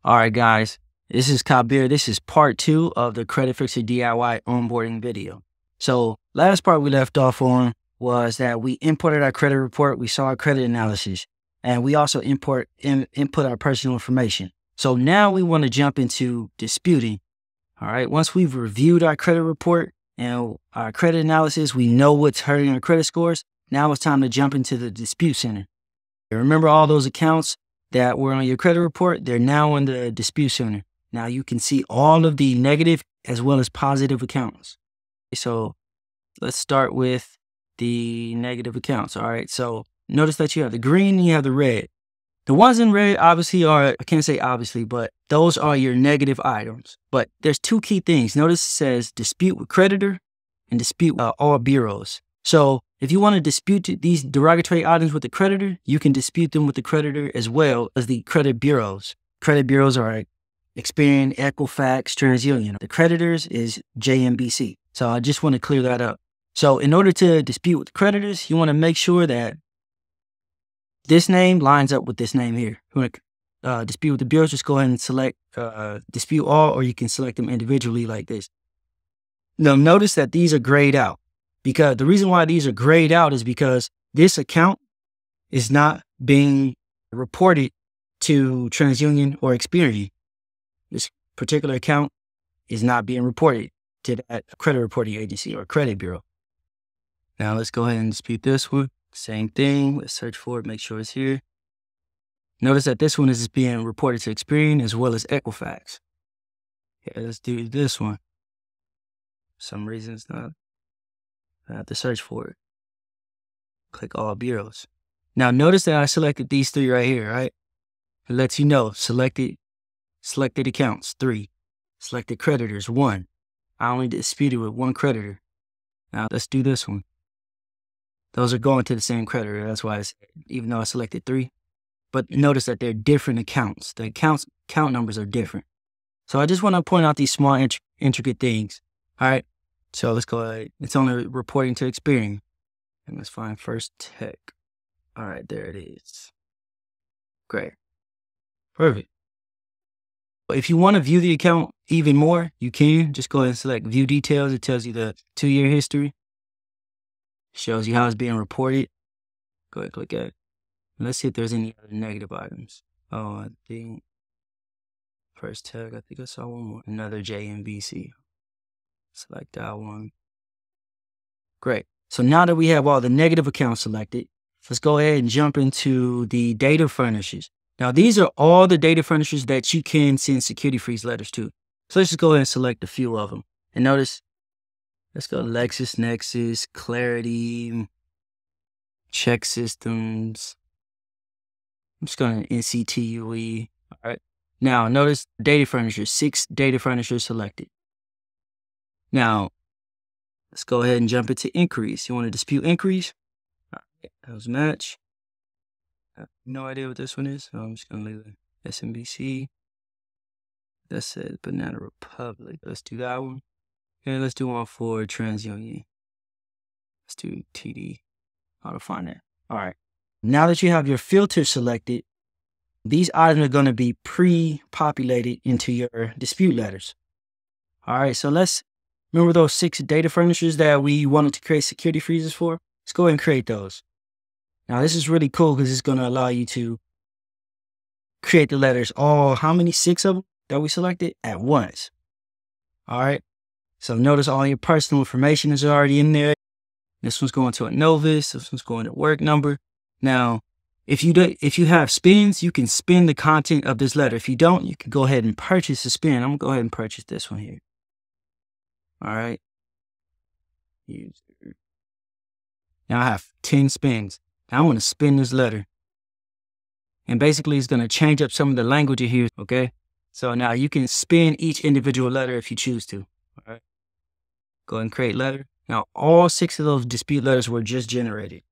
All right, guys, this is Kabir. This is part 2 of the Creditfixrr DIY onboarding video. So last part we left off on was that we imported our credit report, we saw our credit analysis, and we also input our personal information. So now we want to jump into disputing. All right, once we've reviewed our credit report and our credit analysis, we know what's hurting our credit scores. Now it's time to jump into the dispute center. Remember all those accounts that were on your credit report? They're now in the dispute center. Now you can see all of the negative as well as positive accounts. So let's start with the negative accounts. All right, so notice that you have the green and you have the red. The ones in red obviously are, I can't say obviously, but those are your negative items. But there's two key things. Notice it says dispute with creditor and dispute all bureaus. So if you want to dispute these derogatory items with the creditor, you can dispute them with the creditor as well as the credit bureaus. Credit bureaus are Experian, Equifax, TransUnion. The creditors is JMBC. So I just want to clear that up. So in order to dispute with the creditors, you want to make sure that this name lines up with this name here. You want to dispute with the bureaus, just go ahead and select dispute all, or you can select them individually like this. Now notice that these are grayed out. Because the reason why these are grayed out is because this account is not being reported to TransUnion or Experian. This particular account is not being reported to that credit reporting agency or credit bureau. Now let's go ahead and dispute this one. Same thing. Let's search for it, make sure it's here. Notice that this one is being reported to Experian as well as Equifax. Yeah, let's do this one. For some reason it's not. I have to search for it. Click all bureaus. Now notice that I selected these three right here, right? It lets you know selected accounts 3, selected creditors 1. I only disputed with one creditor. Now let's do this one. Those are going to the same creditor. That's why even though I selected 3, but notice that they're different accounts. The count numbers are different. So I just want to point out these small intricate things. All right. So let's go ahead. It's only reporting to Experian. And let's find First Tech. All right, there it is. Great. Perfect. If you want to view the account even more, you can. Just go ahead and select View Details. It tells you the 2-year history. Shows you how it's being reported. Go ahead and click it. Let's see if there's any other negative items. Oh, I think First Tech. I think I saw one more. Another JMBC. Select that one. Great. So now that we have all the negative accounts selected, let's go ahead and jump into the data furnishers. Now, these are all the data furnishers that you can send security freeze letters to. So let's just go ahead and select a few of them. And notice, let's go LexisNexis, Clarity, Check Systems. I'm just going to NCTUE. All right. Now, notice data furnishers, 6 data furnishers selected. Now, let's go ahead and jump into inquiries. You want to dispute inquiries? All right, that was match. I have no idea what this one is, so I'm just going to leave it. SMBC. That says Banana Republic. Let's do that one. Okay, let's do one for TransUnion. Let's do TD. How to find that. All right. Now that you have your filter selected, these items are going to be pre-populated into your dispute letters. All right, so let's remember those 6 data furnishers that we wanted to create security freezes for? Let's go ahead and create those. Now, this is really cool because it's going to allow you to create the letters, how many? 6 of them that we selected at once. All right. So notice all your personal information is already in there. This one's going to a Novus. This one's going to work number. Now, if you have spins, you can spin the content of this letter. If you don't, you can go ahead and purchase a spin. I'm going to go ahead and purchase this one here. All right. User. Now I have 10 spins. Now I want to spin this letter. And basically it's going to change up some of the language here. Okay. So now you can spin each individual letter if you choose to. All right. Go ahead and create letter. Now all 6 of those dispute letters were just generated.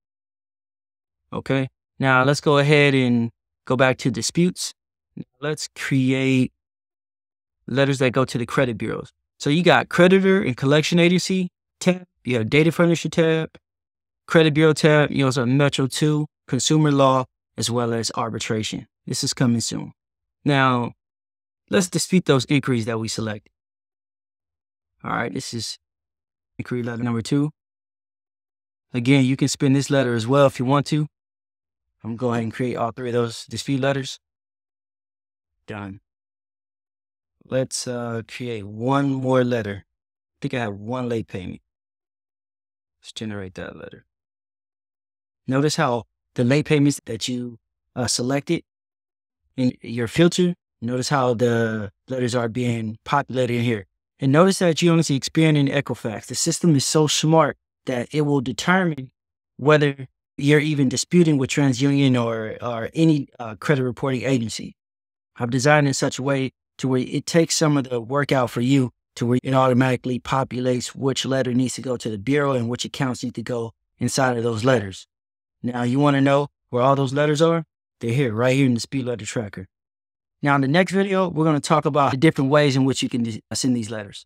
Okay. Now let's go ahead and go back to disputes. Let's create letters that go to the credit bureaus. So you got creditor and collection agency tab. You have data furnisher tab, credit bureau tab. You also have Metro 2, consumer law, as well as arbitration. This is coming soon. Now, let's dispute those inquiries that we selected. All right, this is inquiry letter number 2. Again, you can spin this letter as well if you want to. I'm going to go ahead and create all 3 of those dispute letters. Done. Let's create one more letter. I think I have one late payment. Let's generate that letter. Notice how the late payments that you selected in your filter, notice how the letters are being populated in here. And notice that you only see Experian and Equifax. The system is so smart that it will determine whether you're even disputing with TransUnion or any credit reporting agency. I've designed it in such a way to where it takes some of the work out for you, to where it automatically populates which letter needs to go to the bureau and which accounts need to go inside of those letters. Now, you want to know where all those letters are? They're here, right here in the dispute letter tracker. Now, in the next video, we're going to talk about the different ways in which you can send these letters.